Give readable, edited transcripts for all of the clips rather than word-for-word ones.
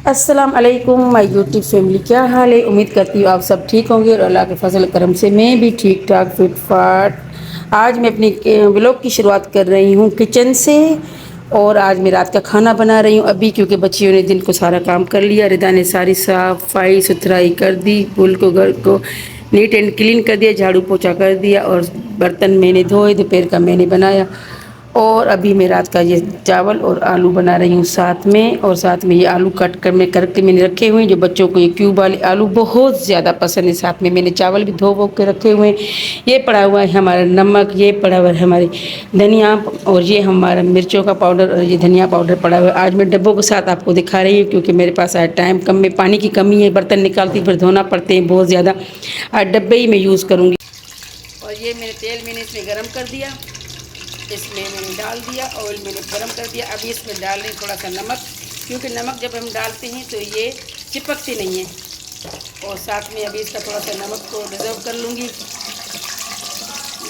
अस्सलाम वालेकुम my YouTube family, क्या हाल है। उम्मीद करती हूँ आप सब ठीक होंगे और अल्लाह के फजल करम से मैं भी ठीक ठाक फिट फाट। आज मैं अपनी व्लॉग की शुरुआत कर रही हूँ किचन से। और आज मैं रात का खाना बना रही हूँ अभी, क्योंकि बच्चियों ने दिन को सारा काम कर लिया। रिदा ने सारी सफाई सुथराई कर दी, फूल को घर को नीट एंड क्लीन कर दिया, झाड़ू पोछा कर दिया और बर्तन मैंने धोए, दोपहर का मैंने बनाया। और अभी मैं रात का ये चावल और आलू बना रही हूँ साथ में। और साथ में ये आलू कट कर मैं करके मैंने रखे हुए हैं, जो बच्चों को ये क्यूब वाले आलू बहुत ज़्यादा पसंद है। साथ में मैंने चावल भी धो वो के रखे हुए हैं। ये पड़ा हुआ है हमारा नमक, ये पड़ा हुआ है हमारी धनिया, और ये हमारा मिर्चों का पाउडर और ये धनिया पाउडर पड़ा हुआ है। आज मैं डब्बों के साथ आपको दिखा रही हूँ, क्योंकि मेरे पास आज टाइम कम में, पानी की कमी है, बर्तन निकालती फिर धोना पड़ते हैं बहुत ज़्यादा। आज डब्बे ही मैं यूज़ करूँगी। और ये मैंने तेल मैंने इसमें गर्म कर दिया, इसमें मैंने डाल दिया, ऑयल मैंने गरम कर दिया। अभी इसमें डाल रही थोड़ा सा नमक, क्योंकि नमक जब हम डालते हैं तो ये चिपकती नहीं है। और साथ में अभी इसका थोड़ा सा नमक को रिजर्व कर लूँगी।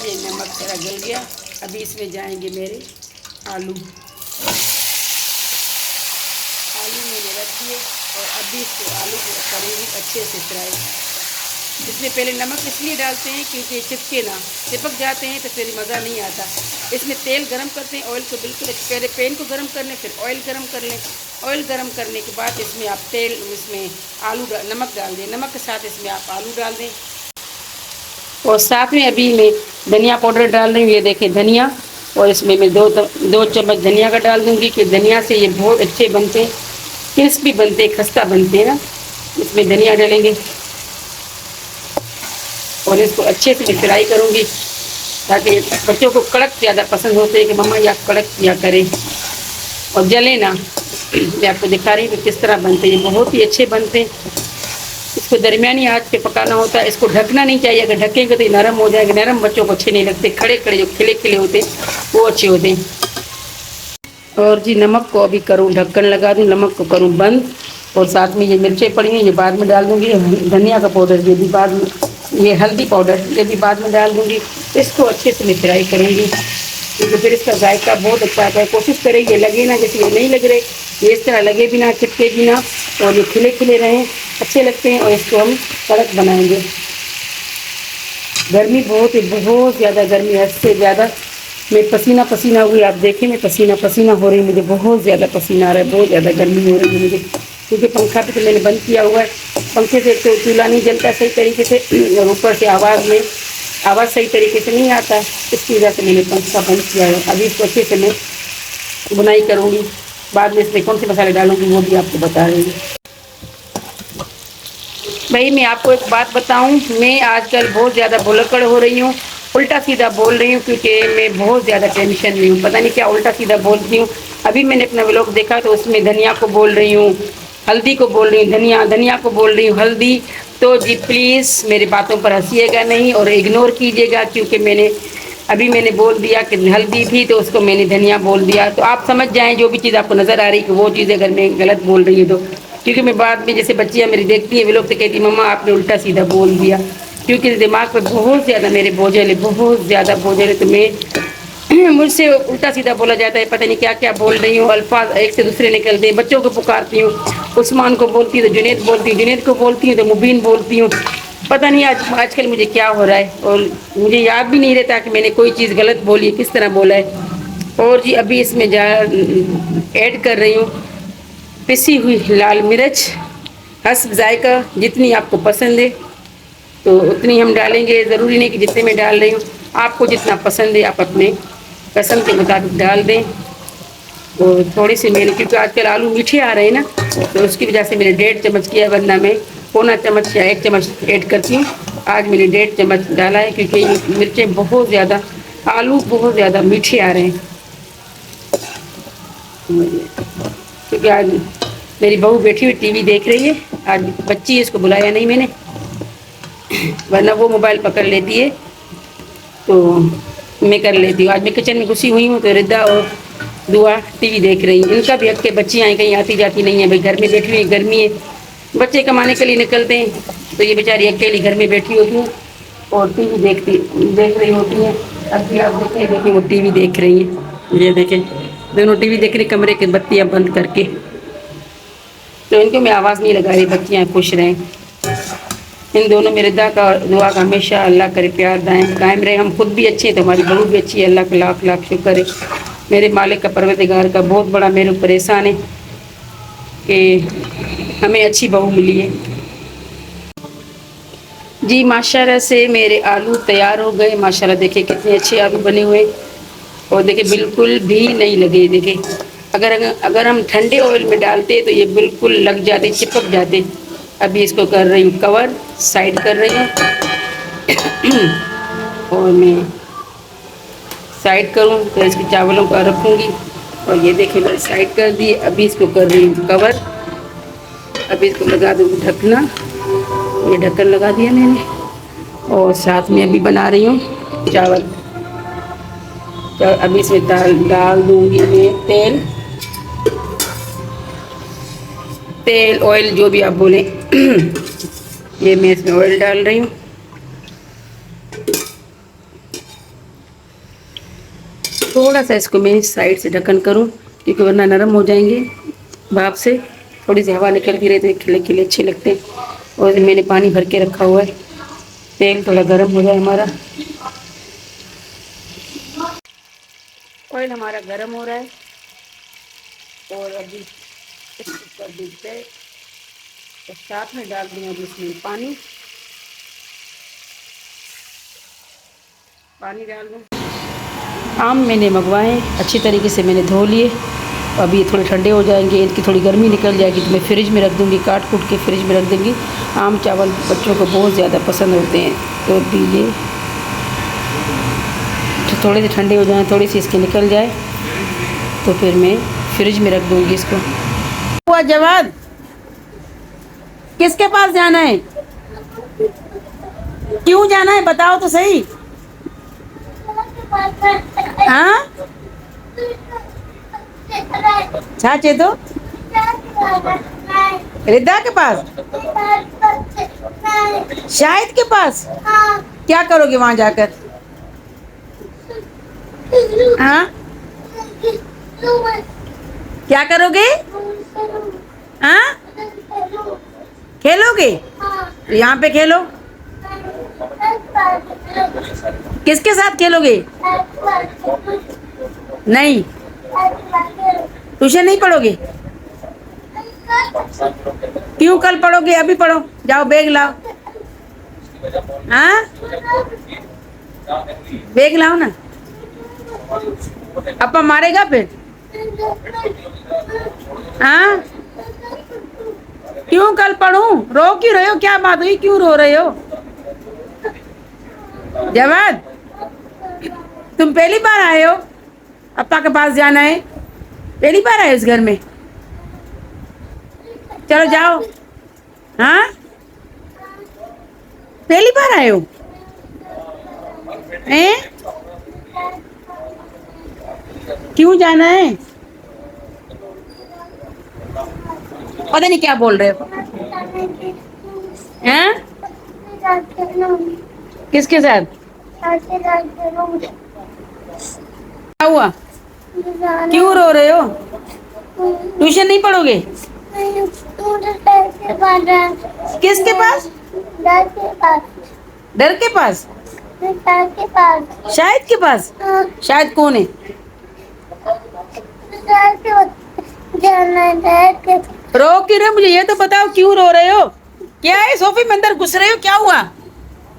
ये नमक जरा गल गया। अभी इसमें जाएंगे मेरे आलू। आलू मैंने रख दिए और अभी इसको आलू को करेंगे अच्छे से फ्राई। इसमें पहले नमक इसलिए डालते हैं क्योंकि चिपके ना, चिपक जाते हैं तो फिर मज़ा नहीं आता। इसमें तेल गरम करते हैं, ऑयल को बिल्कुल पहले पैन को गरम कर लें, फिर ऑयल गरम कर लें। ऑयल गरम करने के बाद इसमें आप तेल, इसमें आलू नमक डाल दें, नमक के साथ इसमें आप आलू डाल दें। और साथ में अभी मैं धनिया पाउडर डाल रही हूँ, ये देखें धनिया। और इसमें मैं दो चम्मच धनिया का डाल दूँगी, कि धनिया से ये बहुत अच्छे बनते हैं, क्रिस्पी बनते हैं, खस्ता बनते हैं ना। इसमें धनिया डालेंगे और इसको अच्छे से मैं फ्राई करूँगी, ताकि बच्चों को कड़क ज़्यादा पसंद होते हैं कि मम्मा या कड़क किया करें और जले ना। मैं आपको दिखा रही हूँ कि किस तरह बनते हैं, बहुत ही अच्छे बनते हैं। इसको दरमियानी आंच पे पकाना होता है, इसको ढकना नहीं चाहिए। अगर ढकेंगे तो ये नरम हो जाएगा, नरम बच्चों को अच्छे नहीं लगते। खड़े खड़े जो खिले खिले होते हैं वो अच्छे होते हैं। और जी नमक को अभी करूँ ढक्कन लगा दूँ, नमक को करूँ बंद। और साथ में ये मिर्चें पड़ी हैं, ये बाद में डाल दूँगी। धनिया का पाउडर ये भी बाद में, ये हल्दी पाउडर ये भी बाद में डाल दूँगी। इसको अच्छे से मैं फ्राई करूँगी, क्योंकि फिर इसका जायका बहुत अच्छा आता है। कोशिश करेंगे लगे ना, जैसे ये नहीं लग रहे, ये इस तरह लगे भी ना, चिपके भी ना, और ये खिले खिले रहें, अच्छे लगते हैं। और इसको हम कड़क बनाएंगे। गर्मी बहुत है, बहुत ज़्यादा गर्मी है, हद से ज़्यादा। मैं पसीना पसीना हुई, आप देखें मैं पसीना पसीना हो रही, मुझे बहुत ज़्यादा पसीना आ रहा है, बहुत ज़्यादा गर्मी हो रही है मुझे, क्योंकि पंखा भी तो मैंने बंद किया हुआ है। पंखे से तो चूल्हा नहीं जलता सही तरीके से, और ऊपर से आवाज़ सही तरीके से नहीं आता, इसकी वजह से मैंने पंखा बंद किया है। अभी इसको अच्छे से मैं बुनाई करूँगी, बाद में इसमें कौन से मसाले डालूँगी वो भी आपको बता रही हूँ। भाई मैं आपको एक बात बताऊं, मैं आजकल बहुत ज़्यादा भुलक्कड़ हो रही हूँ, उल्टा सीधा बोल रही हूँ, क्योंकि मैं बहुत ज़्यादा टेंशन में हूँ। पता नहीं क्या उल्टा सीधा बोलती हूँ। अभी मैंने अपना व्लॉग देखा तो उसमें धनिया को बोल रही हूँ, हल्दी को बोल रही हूँ, धनिया को बोल रही हूँ हल्दी। तो जी प्लीज़ मेरी बातों पर हंसीएगा नहीं और इग्नोर कीजिएगा, क्योंकि मैंने बोल दिया कि हल्दी थी तो उसको मैंने धनिया बोल दिया। तो आप समझ जाएं, जो भी चीज़ आपको नज़र आ रही कि वो चीज़ अगर मैं गलत बोल रही हूँ तो, क्योंकि मैं बाद में जैसे बच्चियाँ मेरी देखती हैं वे लोग तो कहती मम्मा आपने उल्टा सीधा बोल दिया, क्योंकि दिमाग पे बहुत ज़्यादा मेरे बोझल है, बहुत ज़्यादा बोझल है। तो मैं मुझसे उल्टा सीधा बोला जाता है, पता नहीं क्या क्या बोल रही हूँ, अल्फाज एक से दूसरे निकलते हैं। बच्चों को पुकारती हूँ, उस्मान को बोलती हूँ तो जुनैद बोलती हूँ, जुनैद को बोलती हूँ तो मुबीन बोलती हूँ। पता नहीं आजकल मुझे क्या हो रहा है, और मुझे याद भी नहीं रहता कि मैंने कोई चीज़ गलत बोली है, किस तरह बोला है। और जी अभी इसमें ऐड कर रही हूँ पिसी हुई लाल मिर्च, हस्ब जायका, जितनी आपको पसंद है तो उतनी हम डालेंगे। ज़रूरी नहीं कि जितने मैं डाल रही हूँ, आपको जितना पसंद है आप अपने पसंद के मुताबिक डाल दें। और थोड़ी सी मैंने, क्योंकि आजकल आलू मीठे आ रहे हैं ना, तो उसकी वजह से मैंने 1.5 चम्मच किया, वरना मैं पौना चम्मच या 1 चम्मच ऐड करती हूँ। आज मैंने 1.5 चम्मच डाला है, क्योंकि मिर्चें बहुत ज़्यादा, आलू बहुत ज़्यादा मीठे आ रहे हैं। क्योंकि आज मेरी बहू बैठी हुई टीवी देख रही है, आज बच्ची इसको बुलाया नहीं मैंने, वरना वो मोबाइल पकड़ लेती है तो मैं कर लेती हूँ। आज मैं किचन में घुसी हुई हूँ तो रिद्दा और दुआ टीवी देख रही हैं। इनका भी हक के, बच्चियाँ कहीं आती जाती नहीं है भाई, घर में बैठी हुई, गर्मी है, बच्चे कमाने के लिए निकलते हैं, तो ये बेचारी अकेली घर में बैठी होती हैं और टीवी देख रही होती हैं। अब भी आप देखें वो टीवी देख रही हैं, ये देखें दोनों टीवी देख रही, कमरे की बत्तियाँ बंद करके। तो तो इनको मैं आवाज़ नहीं लगा रही, बच्चियाँ खुश रहें। इन दोनों में रिदा का दुआ का हमेशा अल्लाह करे प्यार दायम कायम रहे। हम खुद भी अच्छे हैं तो हमारी बहू भी अच्छी है, अल्लाह का लाख लाख शुक्र है। मेरे मालिक का परवरदिगार का बहुत बड़ा मेरे ऊपर एहसान है कि हमें अच्छी बहू मिली है। जी माशाल्लाह से मेरे आलू तैयार हो गए। माशाल्लाह देखिए कितने अच्छे आलू बने हुए, और देखिए बिल्कुल भी नहीं लगे। देखिए अगर अगर हम ठंडे ऑयल में डालते तो ये बिल्कुल लग जाते, चिपक जाते। अभी इसको कर रही हूँ कवर, साइड कर रही हूँ और मैं साइड करूँ तो इसके चावलों को रखूँगी। और ये देखिए मैंने साइड कर दी। अभी इसको कर रही हूँ कवर। अभी इसको लगा दूँगी ढकना। ये ढक्कन लगा दिया मैंने, और साथ में अभी बना रही हूँ चावल। अभी इसमें डाल दूँगी मैं तेल ऑयल जो भी आप बोलें ये मैं इसमें ऑयल डाल रही हूँ। थोड़ा सा इसको मैं साइड से ढक्कन करूँ क्योंकि वरना नरम हो जाएंगे भाप से। थोड़ी सी हवा निकलती रहती है, खिले खिले अच्छे लगते हैं। और मैंने पानी भर के रखा हुआ है, तेल थोड़ा गर्म हो जाए हमारा। ऑयल हमारा गर्म हो रहा है और अभी इसको कर दीजिए तो साथ में डाल दूँगा अभी इसमें पानी डाल दूँ। आम मैंने मंगवाए, अच्छी तरीके से मैंने धो लिए। अभी थोड़े ठंडे हो जाएंगे, इनकी थोड़ी गर्मी निकल जाएगी तो मैं फ्रिज में रख दूँगी, काट कूट के फ्रिज में रख दूँगी। आम चावल बच्चों को बहुत ज़्यादा पसंद होते हैं। तो अभी ये तो थोड़े से ठंडे हो जाएं, थोड़ी सी इसकी निकल जाए तो फिर मैं फ्रिज में रख दूँगी इसको। हुआ जवाद, किसके पास जाना है? क्यों जाना है बताओ तो सही। हाँ चाचे तो रिदा के पास, शाहिद के पास। क्या करोगे वहां जाकर? हाँ क्या करोगे? हाँ खेलोगे? यहाँ पे खेलो। किसके साथ खेलोगे? नहीं, ट्यूशन नहीं पढ़ोगे? क्यों कल पढ़ोगे? अभी पढ़ो, जाओ बैग लाओ। हाँ बैग लाओ ना, अपा मारेगा फिर। हाँ क्यों कल पढ़ूं? रो क्यों रहे हो? क्या बात हुई, क्यों रो रहे हो? जवाद तुम पहली बार आए हो? अपा के पास जाना है, पहली बार आए इस घर में? चलो जाओ। हाँ पहली बार आए हो? हैं? क्यों जाना है? पता नहीं क्या बोल रहे हो। हैं? किसके साथ? क्या हुआ? क्यों रो रहे हो? ट्यूशन नहीं पढ़ोगे? किसके पास? डर के पास? शाहिद के पास? शाहिद कौन है? रो क्यों रहे? मुझे ये तो बताओ क्यों रो रहे हो? क्या है? सोफे में अंदर घुस रहे हो, क्या हुआ?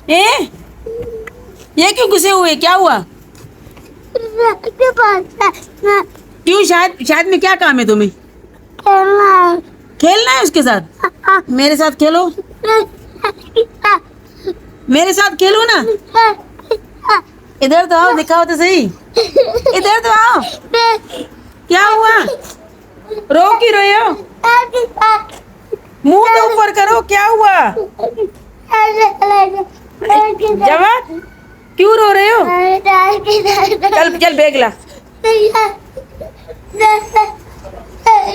ये क्यों घुसे हुए, क्या हुआ? क्यों? शायद में क्या काम है तुम्हें? खेलना है उसके साथ। मेरे साथ खेलो, मेरे साथ खेलो ना। इधर तो आओ, दिखाओ तो सही, इधर तो आओ। क्या हुआ? रो क्यों रहे हो? मुंह तो ऊपर करो, क्या हुआ? जवाब क्यों रो रहे हो? चल चल बैग ला।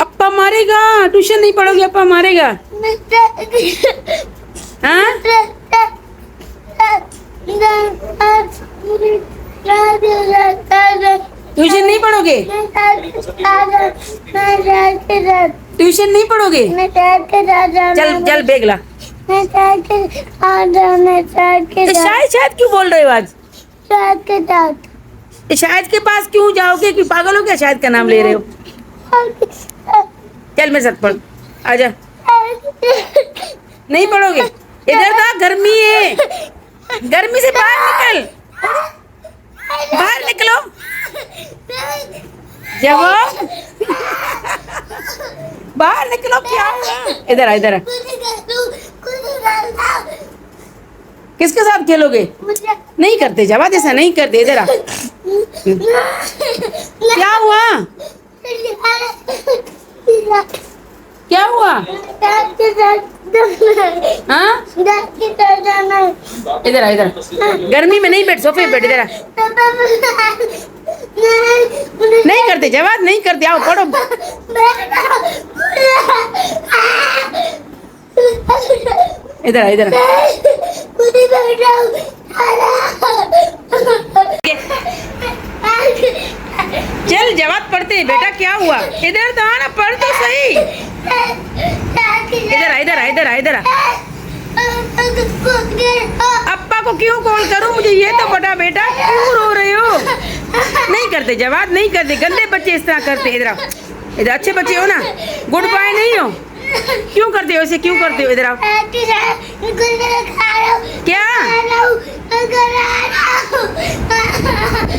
अप्पा मारेगा, ट्यूशन नहीं पढ़ोगे, अप्पा मारेगा। हाँ ट्यूशन नहीं पढ़ोगे? ट्यूशन नहीं पढ़ोगे? मैं शायद के साथ जाना चल है। चल बेगला। मैं शायद के साथ जाना है, शायद के तो साथ, शायद शायद क्यों बोल रहे हो आज? शायद के साथ। तो शायद के पास क्यों जाओगे? कि पागल हो क्या? शायद का नाम ले रहे हो? चल मेरे साथ पढ़, आजा। नहीं पढ़ोगे? इधर था, गर्मी है, गर्मी से बाहर निकल, बाहर निकलो। जवाब, बाहर निकलो। क्या हुआ? इधर आ, इधर आ। किसके साथ खेलोगे? नहीं करते जवाब, ऐसा नहीं करते। इधर आ। क्या हुआ? क्या हुआ? हाँ, इधर आ, इधर आ। गर्मी में नहीं बैठ, सोफे पे बैठ। इधर आ। नहीं करते जवाब, नहीं करते। आओ पढ़ो। इधर आ, इधर आ। चल जवाब पढ़ते हैं बेटा। क्या हुआ? इधर तो आना, पढ़ तो सही। इधर आ, इधर आ, इधर आ, इधर आ। अप्पा को क्यों कॉल करूं? मुझे ये तो बता बेटा, क्यों रो रहे हो? नहीं करते जवाब, नहीं करते। गंदे बच्चे इस तरह करते। इधर आओ, इधर अच्छे बच्चे हो ना, गुड बाय नहीं हो। क्यों करते हो ऐसे? क्यों करते हो? इधर आओ। क्या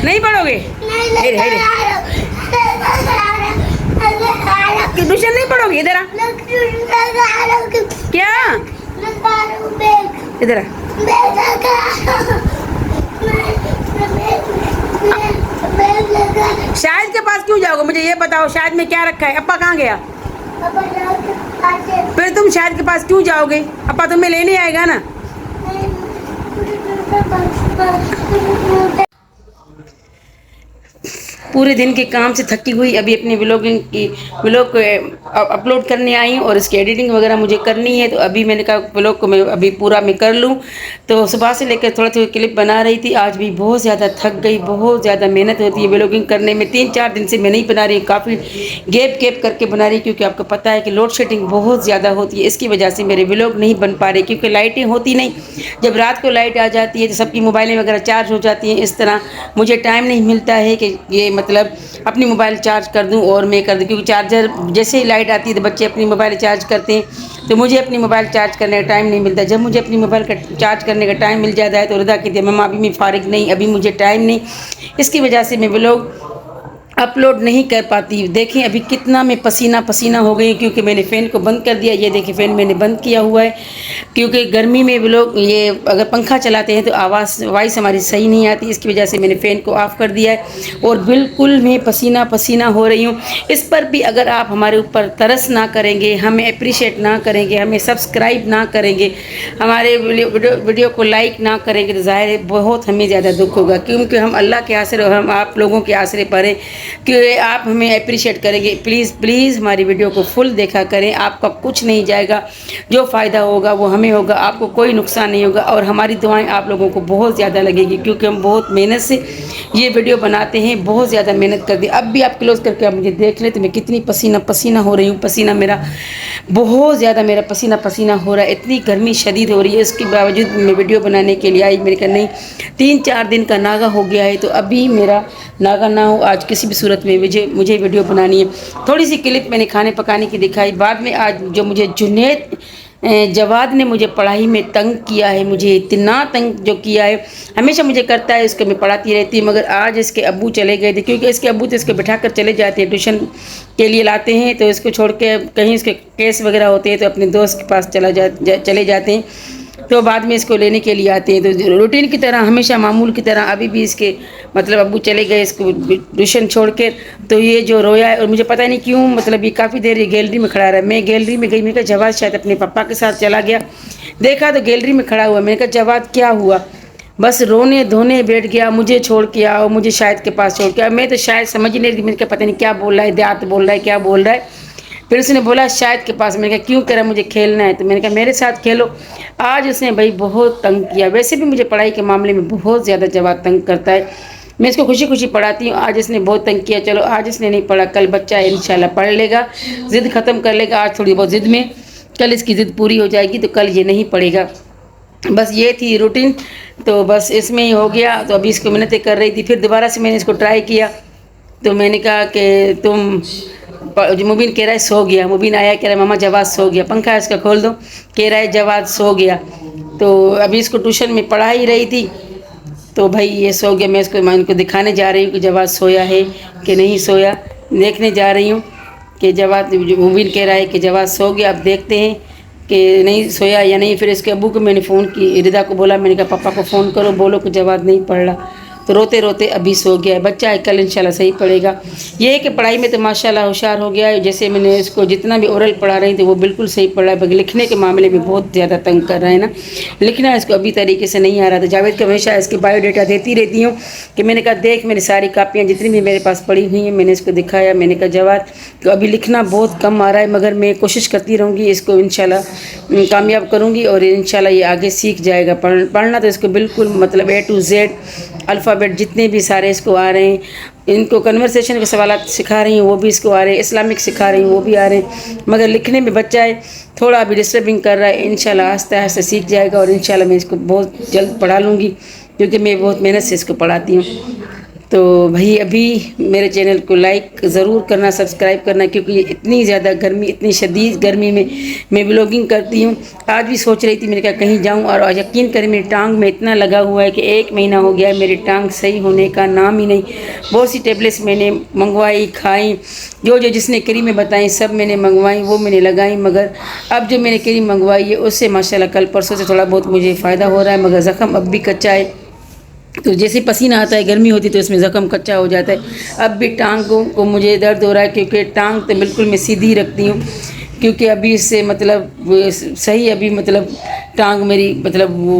नहीं पढ़ोगे? ट्यूशन नहीं पढ़ोगे? इधर आ। क्या? इधर आ। शाहिद के पास क्यों जाओगे? मुझे ये बताओ, शाहिद में क्या रखा है? अप्पा कहाँ गया? फिर तुम शाहिद के पास क्यों जाओगे? अप्पा तुम्हें लेने आएगा ना। पूरे दिन के काम से थकी हुई अभी अपने व्लॉग को अपलोड करने आई हूँ और इसकी एडिटिंग वगैरह मुझे करनी है। तो अभी मैंने कहा व्लॉग को मैं अभी पूरा मैं कर लूँ। तो सुबह से लेकर थोड़ा थोड़ा क्लिप बना रही थी। आज भी बहुत ज़्यादा थक गई, बहुत ज़्यादा मेहनत होती है व्लॉगिंग करने में। 3-4 दिन से मैं नहीं बना रही, काफ़ी गैप करके बना रही, क्योंकि आपको पता है कि लोड शेडिंग बहुत ज़्यादा होती है। इसकी वजह से मेरे व्लॉग नहीं बन पा रहे, क्योंकि लाइटें होती नहीं। जब रात को लाइट आ जाती है तो सबकी मोबाइलें वगैरह चार्ज हो जाती हैं। इस तरह मुझे टाइम नहीं मिलता है कि ये मतलब अपनी मोबाइल चार्ज कर दूं और मैं कर दूं, क्योंकि चार्जर जैसे ही लाइट आती है तो बच्चे अपनी मोबाइल चार्ज करते हैं, तो मुझे अपनी मोबाइल चार्ज करने का टाइम नहीं मिलता। जब मुझे अपनी मोबाइल का चार्ज करने का टाइम मिल जाता है तो रिदा कहती है मम्मा अभी मैं फारिग नहीं, अभी मुझे टाइम नहीं। इसकी वजह से मैं व्लॉग अपलोड नहीं कर पाती। देखें अभी कितना मैं पसीना पसीना हो गई, क्योंकि मैंने फ़ैन को बंद कर दिया। ये देखिए फ़ैन मैंने बंद किया हुआ है, क्योंकि गर्मी में भी लोग ये अगर पंखा चलाते हैं तो वॉइस हमारी सही नहीं आती। इसकी वजह से मैंने फ़ैन को ऑफ़ कर दिया है और बिल्कुल मैं पसीना पसीना हो रही हूँ। इस पर भी अगर आप हमारे ऊपर तरस ना करेंगे, हमें अप्रिशिएट ना करेंगे, हमें सब्सक्राइब ना करेंगे, हमारे वीडियो को लाइक ना करेंगे, तो ज़ाहिर है बहुत हमें ज़्यादा दुख होगा। क्योंकि हम अल्लाह के आसरे और हम आप लोगों के आसरे पर हैं कि आप हमें अप्रिशिएट करेंगे। प्लीज़ प्लीज़ हमारी वीडियो को फुल देखा करें, आपका कुछ नहीं जाएगा, जो फ़ायदा होगा वो हमें होगा, आपको कोई नुकसान नहीं होगा। और हमारी दुआएं आप लोगों को बहुत ज़्यादा लगेगी, क्योंकि हम बहुत मेहनत से ये वीडियो बनाते हैं, बहुत ज़्यादा मेहनत करते हैं। अब भी आप क्लोज करके आप मुझे देख लें तो मैं कितनी पसीना पसीना हो रही हूँ। पसीना मेरा बहुत ज़्यादा, मेरा पसीना पसीना हो रहा है, इतनी गर्मी शदीद हो रही है। उसके बावजूद मैं वीडियो बनाने के लिए आई। मैंने कहा नहीं, 3-4 दिन का नागा हो गया है, तो अभी मेरा नागा ना हो, आज किसी भी सूरत में मुझे वीडियो बनानी है। थोड़ी सी क्लिप मैंने खाने पकाने की दिखाई। बाद में आज जो मुझे जुनैद जवाद ने मुझे पढ़ाई में तंग किया है, मुझे इतना तंग जो किया है, हमेशा मुझे करता है, इसको मैं पढ़ाती रहती हूँ। मगर आज इसके अब्बू चले गए थे, क्योंकि इसके अब्बू तो इसको बिठा कर चले जाते हैं, ट्यूशन के लिए लाते हैं, तो इसको छोड़ के कहीं इसके केस वगैरह होते हैं तो अपने दोस्त के पास चले जाते हैं, तो बाद में इसको लेने के लिए आते हैं। तो रूटीन की तरह, हमेशा मामूल की तरह अभी भी इसके मतलब अब्बू चले गए इसको ट्यूशन छोड़ के, तो ये जो रोया है। और मुझे पता नहीं क्यों, मतलब ये काफ़ी देर ये गैलरी में खड़ा रहा। मैं गैलरी में गई, मैंने कहा जवाद शायद अपने पापा के साथ चला गया। देखा तो गैलरी में खड़ा हुआ। मैंने कहा जवाद क्या हुआ? बस रोने धोने बैठ गया, मुझे छोड़ के आओ, मुझे शायद के पास छोड़ के आओ। मैं तो शायद समझ ही नहीं रही, मैंने कहा पता नहीं क्या बोल रहा है, देहात बोल रहा है, क्या बोल रहा है। फिर उसने बोला शायद के पास। मैंने कहा क्यों कह रहा, मुझे खेलना है। तो मैंने कहा मेरे साथ खेलो। आज उसने भाई बहुत तंग किया। वैसे भी मुझे पढ़ाई के मामले में बहुत ज़्यादा जवाब तंग करता है, मैं इसको खुशी खुशी पढ़ाती हूँ। आज इसने बहुत तंग किया, चलो आज इसने नहीं पढ़ा, कल बच्चा इंशाल्लाह पढ़ लेगा, ज़िद ख़त्म कर लेगा। आज थोड़ी बहुत ज़िद में, कल इसकी ज़िद पूरी हो जाएगी तो कल ये नहीं पढ़ेगा। बस ये थी रूटीन, तो बस इसमें ही हो गया। तो अभी इसको मिन्नतें कर रही थी, फिर दोबारा से मैंने इसको ट्राई किया, तो मैंने कहा कि तुम, मुबीन कह रहा है सो गया। मुबीन आया, कह रहा है मम्मा जवाद सो गया, पंखा इसका खोल दो, कह रहा है जवाद सो गया। तो अभी इसको ट्यूशन में पढ़ा ही रही थी, तो भाई ये सो गया। मैं उनको दिखाने जा रही हूँ कि जवाद सोया है कि नहीं सोया, देखने जा रही हूँ कि जवाद, मुबीन कह रहा है कि जवाद सो गया। अब देखते हैं कि नहीं सोया या नहीं। फिर इसके अब्बू को मैंने फ़ोन की, रिदा को बोला, मैंने कहा पापा को फ़ोन करो, बोलो कि जवाद नहीं पढ़ रहा। तो रोते रोते अभी सो गया है बच्चा, है कल इंशाल्लाह सही पढ़ेगा। ये है कि पढ़ाई में तो माशाल्लाह होशियार हो गया है। जैसे मैंने इसको जितना भी ओरल पढ़ा रही थी वो बिल्कुल सही पढ़ रहा है, बल्कि लिखने के मामले में बहुत ज़्यादा तंग कर रहा है ना, लिखना इसको अभी तरीके से नहीं आ रहा था। जावेद को हमेशा इसकी बायोडाटा देती रहती हूँ कि मैंने कहा देख मेरी सारी कापियाँ जितनी भी मेरे पास पड़ी हुई हैं, मैंने इसको दिखाया। मैंने कहा जवाद तो अभी लिखना बहुत कम आ रहा है, मगर मैं कोशिश करती रहूँगी, इसको इंशाल्लाह कामयाब करूँगी और इंशाल्लाह ये आगे सीख जाएगा। पढ़ना तो इसको बिल्कुल मतलब A to Z अल्फ़ाबेट जितने भी सारे इसको आ रहे हैं। इनको कन्वर्सेशन के सवालात सिखा रही हूँ, वो भी इसको आ रहे हैं, इस्लामिक सिखा रही हूँ, वो भी आ रहे हैं। मगर लिखने में बच्चा है थोड़ा अभी डिस्टर्बिंग कर रहा है, इंशाल्लाह आहिस्ता आहिस्ता सीख जाएगा और इंशाल्लाह मैं इसको बहुत जल्द पढ़ा लूँगी, क्योंकि मैं बहुत मेहनत से इसको पढ़ाती हूँ। तो भाई अभी मेरे चैनल को लाइक ज़रूर करना, सब्सक्राइब करना, क्योंकि इतनी ज़्यादा गर्मी, इतनी शदीद गर्मी में मैं व्लॉगिंग करती हूँ। आज भी सोच रही थी, मैंने कहा कहीं जाऊँ, और यकीन करें मेरी टांग में इतना लगा हुआ है कि 1 महीना हो गया है, मेरी टांग सही होने का नाम ही नहीं। बहुत सी टेबलेट्स मैंने मंगवाई, खाई, जो जिसने क्रीमें बताई सब मैंने मंगवाई, वो मैंने लगाई, मगर अब जो मैंने क्रीम मंगवाई है उससे माशाल्लाह कल परसों से थोड़ा बहुत मुझे फ़ायदा हो रहा है, मगर ज़ख़म अब भी कच्चा है। तो जैसे पसीना आता है, गर्मी होती है तो इसमें ज़ख़म कच्चा हो जाता है। अब भी टांगों को मुझे दर्द हो रहा है, क्योंकि टांग तो बिल्कुल मैं सीधी रखती हूँ, क्योंकि अभी इससे मतलब सही अभी मतलब टांग मेरी मतलब वो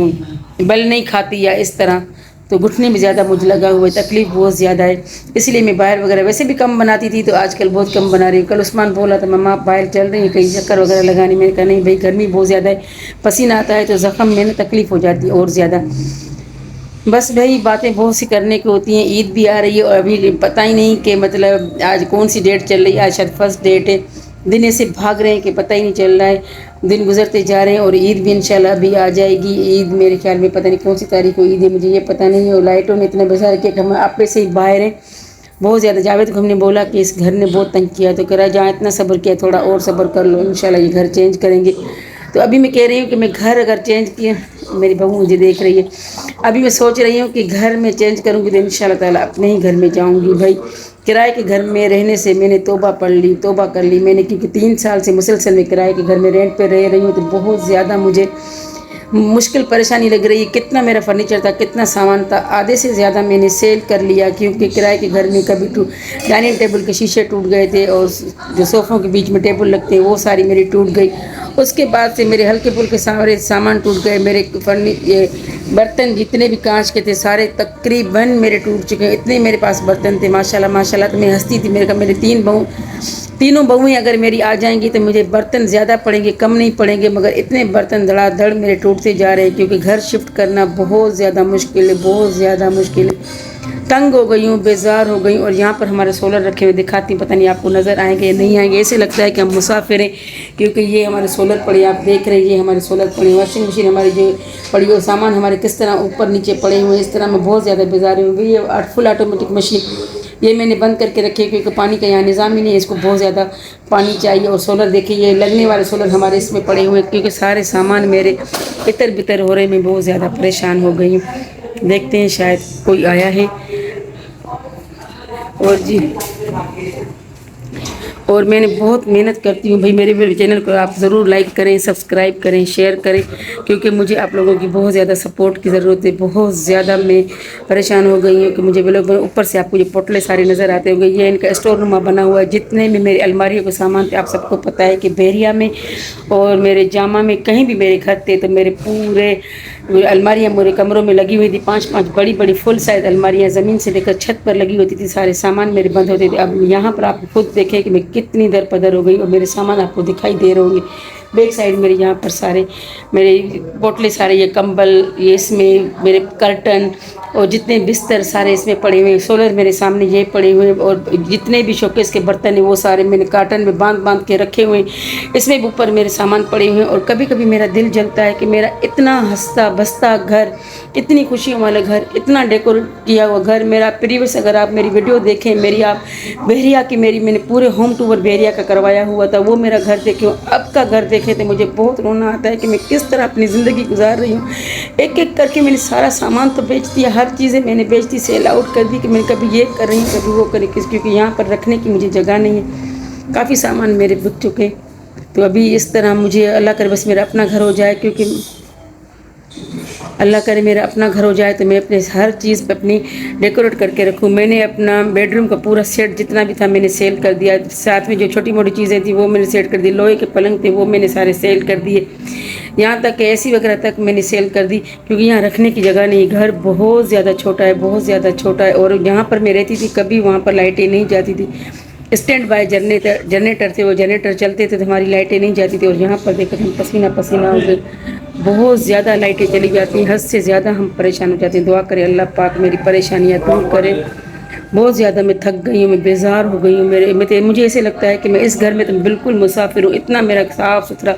बल नहीं खाती या इस तरह, तो घुटने में ज़्यादा मुझे लगा हुआ है, तकलीफ़ बहुत ज़्यादा है। इसलिए मैं बाहर वगैरह वैसे भी कम बनाती थी, तो आजकल बहुत कम बना रही हूँ। कल उस्मान बोला था मम्मा आप बाहर चल रही हैं कहीं चक्कर वगैरह लगाने, मैंने कहा नहीं भाई गर्मी बहुत ज़्यादा है, पसीना आता है तो ज़ख़म में ना तकलीफ़ हो जाती है और ज़्यादा। बस भाई बातें बहुत सी करने की होती हैं। ईद भी आ रही है और अभी पता ही नहीं कि मतलब आज कौन सी डेट चल रही है, आज शायद फर्स्ट डेट है। दिन ऐसे भाग रहे हैं कि पता ही नहीं चल रहा है, दिन गुजरते जा रहे हैं और ईद भी इंशाल्लाह अभी आ जाएगी। ईद मेरे ख्याल में पता नहीं कौन सी तारीख को ईद है, मुझे ये पता नहीं है। और लाइटों ने इतना बजा रखा कि हम आप पे से ही बाहर हैं बहुत ज़्यादा। जावेद को हमने बोला कि इस घर ने बहुत तंग किया, तो कह रहा जहाँ इतना सब्र किया थोड़ा और सब्र कर लो, इंशाल्लाह ये घर चेंज करेंगे। तो अभी मैं कह रही हूँ कि मैं घर अगर चेंज किया, मेरी बहू मुझे देख रही है, अभी मैं सोच रही हूँ कि घर में चेंज करूँगी तो इंशाल्लाह ताला अपने ही घर में जाऊँगी। भाई किराए के घर में रहने से मैंने तौबा पढ़ ली, तौबा कर ली मैंने, क्योंकि 3 साल से मुसलसल में किराए के घर में रेंट पे रह रही हूँ, तो बहुत ज़्यादा मुझे मुश्किल परेशानी लग रही है। कितना मेरा फर्नीचर था, कितना सामान था, आधे से ज़्यादा मैंने सेल कर लिया, क्योंकि किराए के घर में कभी डाइनिंग टेबल के शीशे टूट गए थे और जो सोफ़ों के बीच में टेबल लगते हैं वो सारी मेरी टूट गई। उसके बाद से मेरे हल्के फुल्के सारे सामान टूट गए। मेरे ये बर्तन जितने भी कांच के थे सारे तकरीबन मेरे टूट चुके हैं, इतने मेरे पास बर्तन थे माशाल्लाह माशाल्लाह। तो मैं हंसती थी, मेरे 3 बहू, तीनों बहुएँ अगर मेरी आ जाएंगी तो मुझे बर्तन ज़्यादा पड़ेंगे, कम नहीं पड़ेंगे, मगर इतने बर्तन धड़ाधड़ मेरे टूटते जा रहे हैं, क्योंकि घर शिफ्ट करना बहुत ज़्यादा मुश्किल है, बहुत ज़्यादा मुश्किल है। तंग हो गई हूँ, बेजार हो गई हूँ। और यहाँ पर हमारे सोलर रखे हुए दिखाती हूँ, पता नहीं आपको नज़र आएंगे या नहीं आएंगे। ऐसे लगता है कि हम मुसाफिर हैं, क्योंकि ये हमारे सोलर पड़े, आप देख रहे हैं ये हमारे सोलर पड़े। वॉशिंग मशीन हमारी जो पड़ी और सामान हमारे किस तरह ऊपर नीचे पड़े हुए, इस तरह मैं बहुत ज़्यादा बेजार हूँ। ये फुल ऑटोमेटिक मशीन ये मैंने बंद करके रखी है, क्योंकि पानी का यहाँ निज़ाम ही नहीं है, इसको बहुत ज़्यादा पानी चाहिए। और सोलर देखिए ये लगने वाले सोलर हमारे इसमें पड़े हुए, क्योंकि सारे सामान मेरे इतर बितर हो रहे, मैं बहुत ज़्यादा परेशान हो गई हूँ। देखते हैं शायद कोई आया है। और जी और मैंने बहुत मेहनत करती हूँ भाई, मेरे चैनल को आप ज़रूर लाइक करें, सब्सक्राइब करें, शेयर करें, क्योंकि मुझे आप लोगों की बहुत ज़्यादा सपोर्ट की ज़रूरत है। बहुत ज़्यादा मैं परेशान हो गई हूँ कि मुझे लोग ऊपर से आपको ये पोटले सारे नज़र आते होंगे, ये इनका स्टोर रूम बना हुआ है। जितने भी मेरी अलमारियों के सामान थे, आप सबको पता है कि बहरिया में और मेरे जामा में कहीं भी मेरे घर थे, तो मेरे पूरे अलमारियाँ मेरे कमरों में लगी हुई थी। 5-5 बड़ी बड़ी फुल साइज़ अलमारियाँ ज़मीन से लेकर छत पर लगी होती थी, सारे सामान मेरे बंद होते थे। अब यहाँ पर आप खुद देखें कि मैं कितनी दर पदर हो गई, और मेरे सामान आपको दिखाई दे रहे होंगे, बैक साइड मेरे यहाँ पर सारे मेरे पोटले सारे, ये कंबल, ये इसमें मेरे कर्टन और जितने बिस्तर सारे इसमें पड़े हुए हैं, सोलर मेरे सामने ये पड़े हुए हैं, और जितने भी शोकेस के बर्तन हैं वो सारे मैंने कार्टन में बांध बांध के रखे हुए हैं। इसमें भी ऊपर मेरे सामान पड़े हुए हैं। और कभी कभी मेरा दिल जलता है कि मेरा इतना हंसता बसता घर, इतनी खुशियों वाला घर, इतना डेकोरेट किया हुआ घर, मेरा प्रीवियस अगर आप मेरी वीडियो देखें, मेरी आप बहरिया की मैंने पूरे होम टूर बहरिया का करवाया हुआ था, वो मेरा घर देखे, अब का घर देखे तो मुझे बहुत रोना आता है कि मैं किस तरह अपनी ज़िंदगी गुजार रही हूँ। एक एक करके मैंने सारा सामान तो बेच दिया, हर चीज़ें मैंने बेच दी, सेल आउट कर दी कि मैं कभी ये कर रही हूँ कभी वो करी, क्योंकि यहाँ पर रखने की मुझे जगह नहीं है। काफ़ी सामान मेरे बिक चुके। तो अभी इस तरह मुझे अल्लाह करे बस मेरा अपना घर हो जाए, क्योंकि अल्लाह करे मेरा अपना घर हो जाए तो मैं अपने हर चीज़ पे अपनी डेकोरेट करके रखूँ। मैंने अपना बेडरूम का पूरा सेट जितना भी था मैंने सेल कर दिया, साथ में जो छोटी मोटी चीज़ें थी वो मैंने सेल कर दी, लोहे के पलंग थे वो मैंने सारे सेल कर दिए, यहाँ तक कि एसी वगैरह तक मैंने सेल कर दी, क्योंकि यहाँ रखने की जगह नहीं। घर बहुत ज़्यादा छोटा है, बहुत ज़्यादा छोटा है। और यहाँ पर मैं रहती थी कभी वहाँ पर लाइटें नहीं जाती थी, स्टैंड बाय जनरेटर थे, वो जनरेटर चलते थे तो हमारी लाइटें नहीं जाती थी। और यहाँ पर देखकर हम पसीना पसीना हो गए, बहुत ज़्यादा लाइटें चली जाती हैं, हद से ज़्यादा हम परेशान हो जाते हैं। दुआ करें अल्लाह पाक मेरी परेशानियाँ दूर करे। बहुत ज़्यादा मैं थक गई हूँ, मैं बेजार हो गई हूँ। मुझे ऐसे लगता है कि मैं इस घर में तो बिल्कुल मुसाफिर हूँ। इतना मेरा साफ़ सुथरा,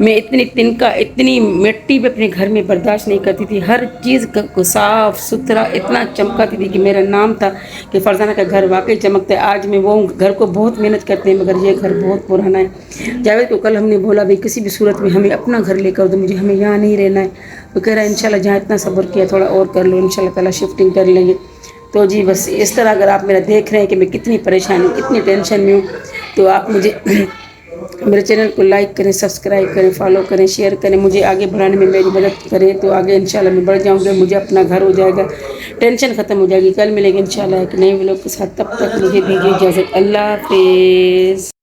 मैं इतनी तिनका, इतनी मिट्टी भी अपने घर में बर्दाश्त नहीं करती थी। हर चीज़ को साफ़ सुथरा इतना चमकाती थी कि मेरा नाम था कि फरजाना का घर वाकई चमकता है। आज मैं वो घर को बहुत मेहनत करते हैं, मगर ये घर बहुत पुराना है। जावेद को कल हमने बोला भाई किसी भी सूरत में हमें अपना घर लेकर दो, हमें यहाँ नहीं रहना है। तो कह रहा है इंशाल्लाह जहाँ इतना सब्र किया थोड़ा और कर लो, इंशाल्लाह ताला शिफ्टिंग कर लेंगे। तो जी बस इस तरह अगर आप मेरा देख रहे हैं कि मैं कितनी परेशान हूँ, कितनी टेंशन में हूँ, तो आप मुझे मेरे चैनल को लाइक करें, सब्सक्राइब करें, फॉलो करें, शेयर करें, मुझे आगे बढ़ाने में मेरी मदद करें। तो आगे इंशाल्लाह मैं बढ़ जाऊँगी, मुझे अपना घर हो जाएगा, टेंशन ख़त्म हो जाएगी। कल मिलेंगे इंशाल्लाह एक नए व्लॉग के साथ, तब तक मुझे दीजिए इजाज़त। अल्लाह हाफिज़।